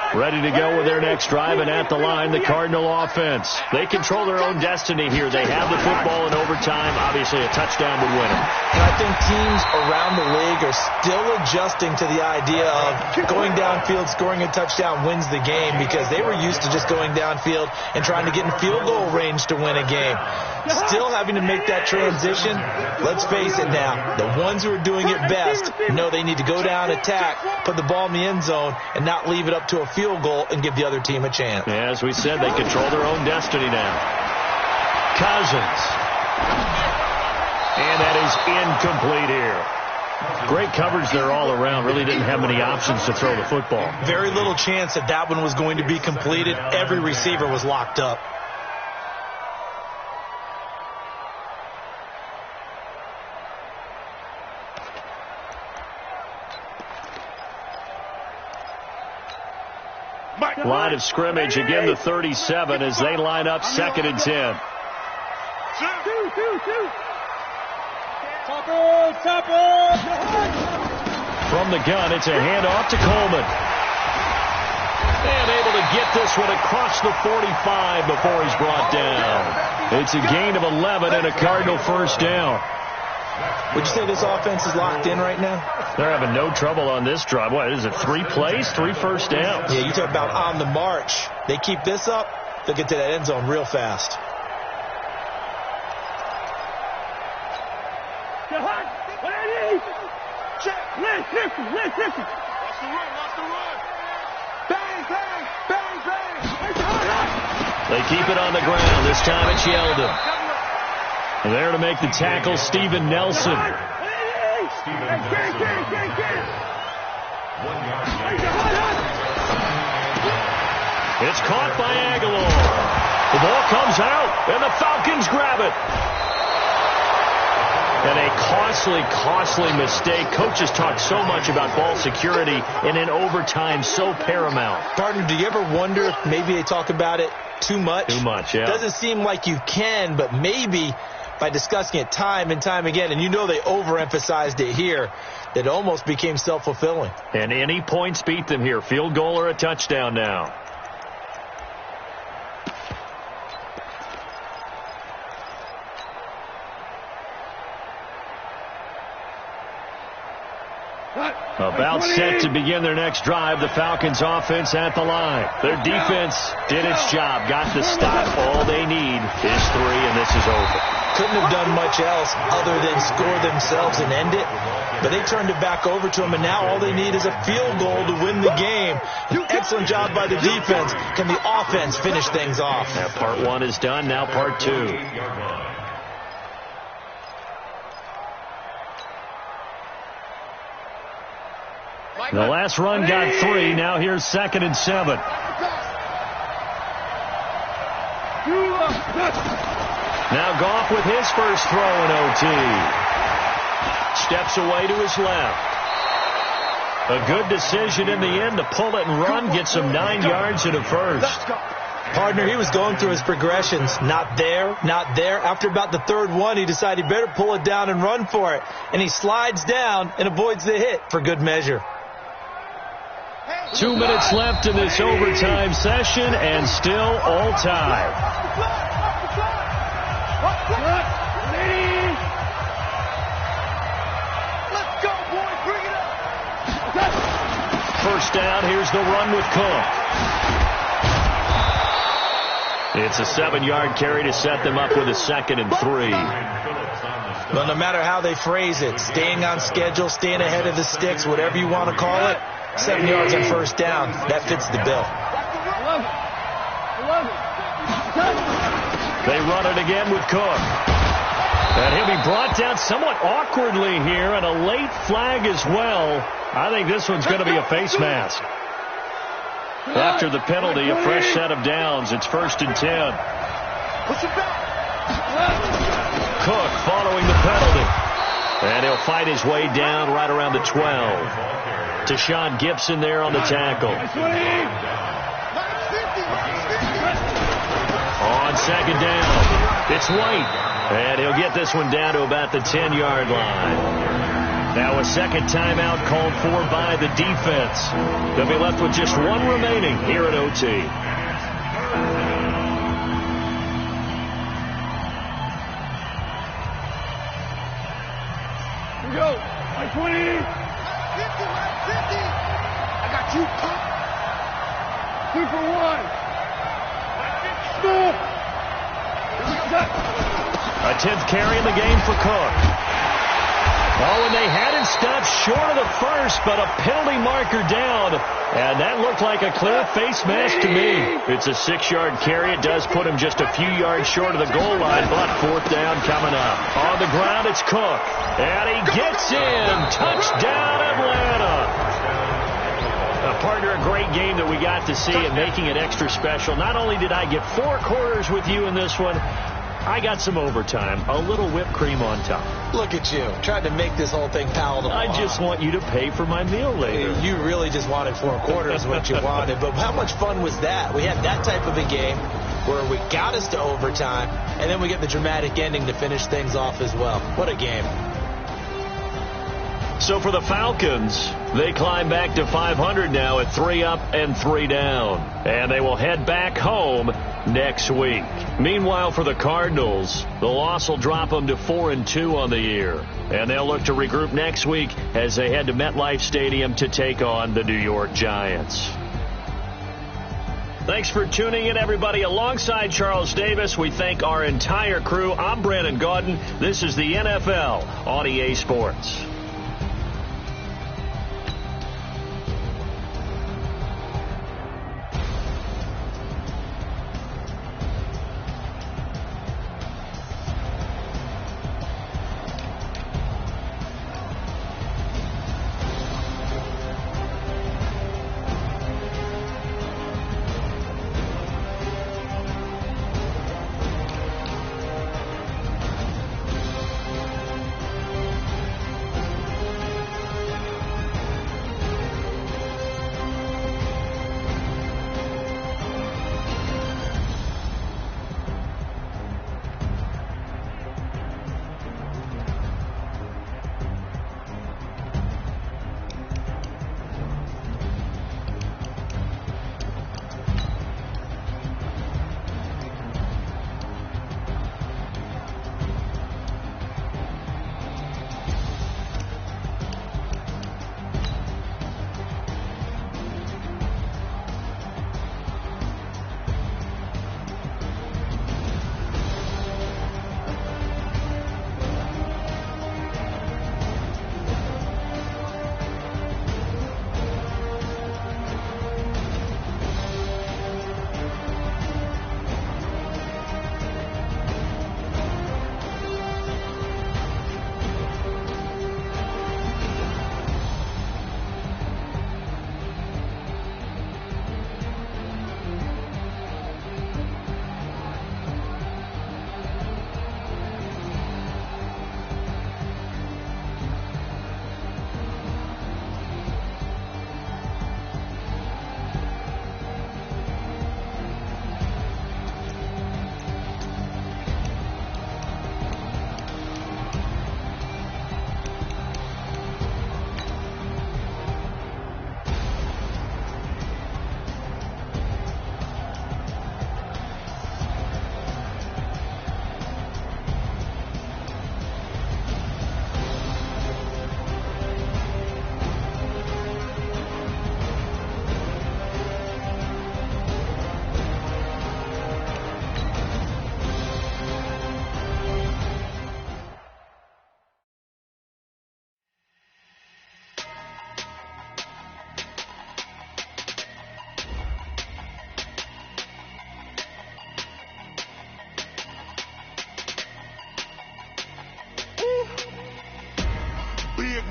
Ready to go with their next drive, and at the line, the Cardinal offense. They control their own destiny here. They have the football in overtime. Obviously, a touchdown would win them. And I think teams around the league are still adjusting to the idea of going downfield, scoring a touchdown wins the game, because they were used to just going downfield and trying to get in field goal range to win a game. Still having to make that transition. Let's face it now, the ones who are doing it best know they need to go down, attack, put the ball in the end zone, and not leave it up to a field goal and give the other team a chance. Yeah, as we said, they control their own destiny now. Cousins. And that is incomplete here. Great coverage there all around. Really didn't have many options to throw the football. Very little chance that that one was going to be completed. Every receiver was locked up. Line of scrimmage, again the 37 as they line up 2nd and 10. From the gun, it's a handoff to Coleman. And able to get this one across the 45 before he's brought down. It's a gain of 11 and a Cardinal first down. Would you say this offense is locked in right now? They're having no trouble on this drive. What is it, 3 plays, 3 first downs? Yeah, you talk about on the march. They keep this up, they'll get to that end zone real fast. Listen. Watch the run. Bang, bang, bang, bang. They keep it on the ground. This time it's Yeldon. There to make the tackle, Steven Nelson. It's caught by Aguilar. The ball comes out, and the Falcons grab it. And a costly mistake. Coaches talk so much about ball security, and in overtime, so paramount. Partner, do you ever wonder if maybe they talk about it too much? Too much, yeah. Doesn't seem like you can, but maybe by discussing it time and time again, and you know they overemphasized it here, that it almost became self-fulfilling. And any points beat them here. Field goal or a touchdown now. About set to begin their next drive. The Falcons offense at the line. Their defense did its job. Got the stop. All they need is 3, and this is over. Couldn't have done much else other than score themselves and end it. But they turned it back over to them, and now all they need is a field goal to win the game. An excellent job by the defense. Can the offense finish things off? Part 1 is done. Now part 2. The last run got 3. Now here's 2nd and 7. Now Goff with his first throw in OT. Steps away to his left. A good decision in the end to pull it and run, get some 9 yards and a first. Partner, he was going through his progressions. Not there, not there. After about the 3rd one, he decided he better pull it down and run for it. And he slides down and avoids the hit for good measure. 2 minutes left in this overtime session, and still all tied. Let's go, boys. Bring it up. First down, here's the run with Cook. It's a 7-yard carry to set them up with a 2nd and 3. But no matter how they phrase it, staying on schedule, staying ahead of the sticks, whatever you want to call it, 7 yards on first down, that fits the bill. They run it again with Cook. And he'll be brought down somewhat awkwardly here, and a late flag as well. I think this one's going to be a face mask. After the penalty, a fresh set of downs. It's 1st and 10. Cook following the penalty. And he'll fight his way down right around the 12. Tashawn Gibson there on the tackle. On 2nd down, it's White. And he'll get this one down to about the 10-yard line. Now a second timeout called for by the defense. They'll be left with just 1 remaining here at OT. Here we go. 20. 50. I got you, Pop. 2 for 1. A 10th carry in the game for Cook. Oh, and they had him stopped short of the first, but a penalty marker down. And that looked like a clear face mask to me. It's a 6-yard carry. It does put him just a few yards short of the goal line, but 4th down coming up. On the ground, it's Cook. And he gets in. Touchdown, Atlanta. Partner, a great game that we got to see and making it extra special. Not only did I get 4 quarters with you in this one, I got some overtime, a little whipped cream on top. Look at you, tried to make this whole thing palatable. I just want you to pay for my meal later. You really just wanted 4 quarters, what you wanted. But how much fun was that? We had that type of a game where we got us to overtime, and then we get the dramatic ending to finish things off as well. What a game. So for the Falcons, they climb back to 500 now at 3 up and 3 down. And they will head back home next week. Meanwhile, for the Cardinals, the loss will drop them to 4-2 on the year. And they'll look to regroup next week as they head to MetLife Stadium to take on the New York Giants. Thanks for tuning in, everybody. Alongside Charles Davis, we thank our entire crew. I'm Brandon Gaudin. This is the NFL on EA Sports.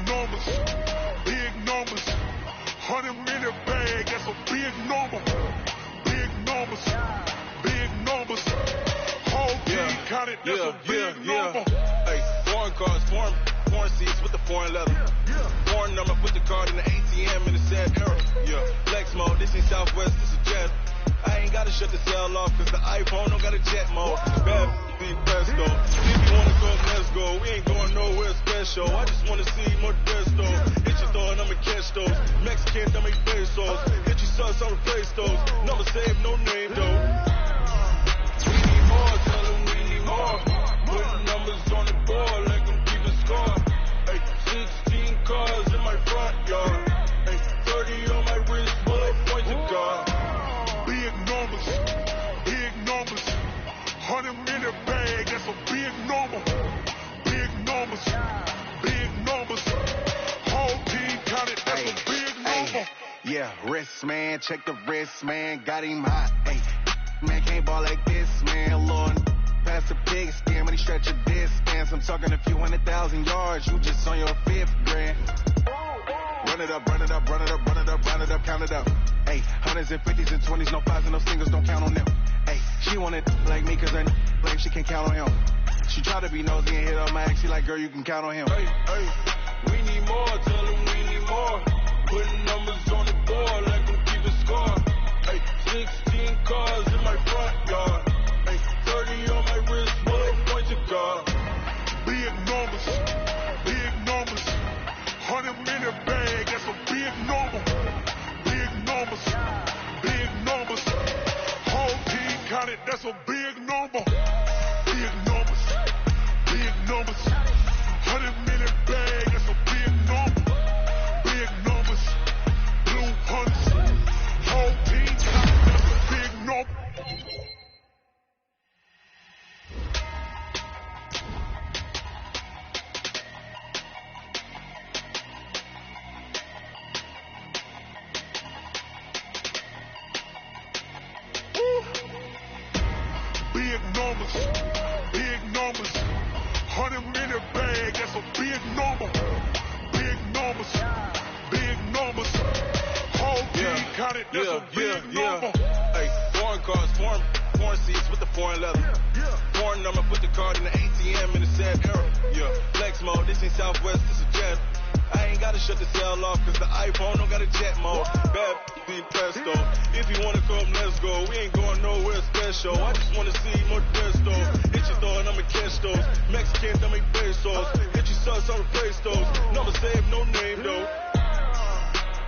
numbers. Big numbers. 100-minute bag, that's a big number. Big numbers. Big numbers. Whole team counted, that's a big number. Hey, foreign cars, foreign seats with the foreign leather. Foreign number, put the card in the ATM in the sad era. Yeah, flex mode, this ain't Southwest, this is Jet. I ain't gotta shut the cell off, cause the iPhone don't got a jet mode. Bad be presto. If you wanna go, let's go. We ain't going nowhere special. I just wanna see more Desto. Hit your thought, I'ma catch those. Mexican, I'ma make pesos. Hit your sus, I'ma replace those. Number save, no name though. We need more, tell them we need more. Putting numbers on the board, like I'm keeping score. Hey, 16 cars in my front yard. Hey, 30 on my wrist, bullet points of God. Big numbers. Big numbers. 100-minute bag, that's a big number. Big numbers. Big numbers. Whole team counted, that's a big number. Yeah, wrist man, check the wrist man, got him hot. Hey, man can't ball like this, man. Lord, past the pig skin when he stretch a distance. I'm talking a few 100,000 yards, you just on your 5th grand. Run it up, run it up, run it up, run it up, run it up, count it up. Hey, hundreds and 50s and 20s, no 5s and no singles, don't count on them. Hey, she wanted like me cause her like she can count on him. She tried to be nosy and hit on my ex, she like, girl, you can count on him. Hey, we need more, tell them we need more. Putting numbers on the board like I'm keeping score. Hey, 16 cars in my front yard. Hey, 30 on my wrist, bullet points of God. Big numbers. Big numbers. 100-minute bag, that's a big number. Big numbers. Big numbers. Whole team counted, that's a big number. Big numbers. Big numbers. 100-minute bag, that's a big number. Big numbers. Blue hunters. Whole team counted, that's a big number. Big numbers, big numbers. 100-minute bag, that's a big number. Big numbers, big numbers. Whole team counted, that's a big number. Hey, foreign cars, foreign seats with the foreign leather. Foreign number, put the card in the ATM in the sad era. Yeah, flex mode, this ain't Southwest, this is Jet. I ain't gotta shut the cell off, cause the iPhone don't got a jet mode. Bad be presto. If you wanna come, let's go. We ain't going nowhere special. I just wanna see more Desto. Hit your thought, I'ma catch those. Mexican, I'ma make pesos. Hit your sus, I'ma replace those. Number save, no name though.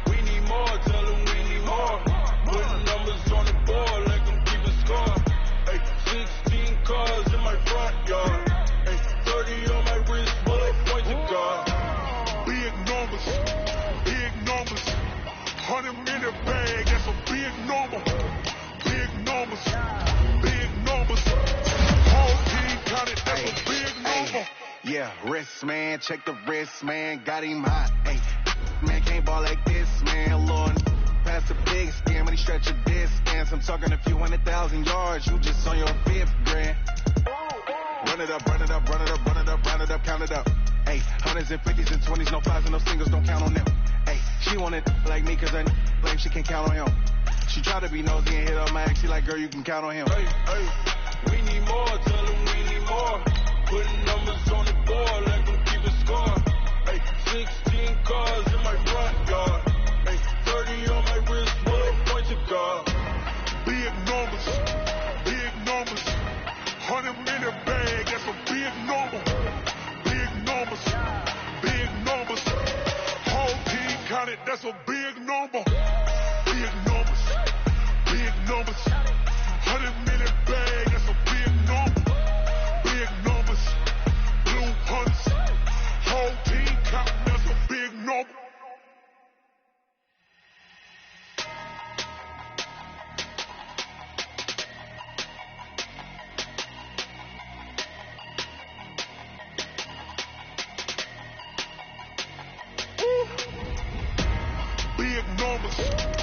We need more, tell them we need more. Putting numbers on the board like I'm keeping score. Hey, 16 cars in my front yard. Hey, 30 on my wrist, bullet points of God. Big numbers, big numbers. 100-minute bag, that's a big number. Big numbers, big numbers. Whole team counted, that's a big number. Yeah, wrist man, check the wrist man, got him hot. Hey, man can't ball like this, man. Lord, past the pig skin when he stretch a distance. I'm talking a few 100,000 yards, you just on your 5th grand. Run it up, run it up, run it up, run it up, run it up, count it up. Hey, hundreds and 50s and 20s, no 5s and no singles, don't count on them. Hey, she wanted like me cause her like she can count on him. She tried to be nosy and hit on my ex, she like, girl, you can count on him. Hey, we need more, tell them we need more. Putting numbers on the board like I'm keeping score. Hey, 16 cars in my front yard. Hey, 30 on my wrist, bullet points of God. Big numbers, big numbers. 100-minute bag, that's a big number. Big numbers, big numbers. Whole team counted, that's a big number. Big numbers, big numbers. 100-minute bag, that's a big number. Big numbers, blue hunters. Whole team counting, that's a big number. Big numbers.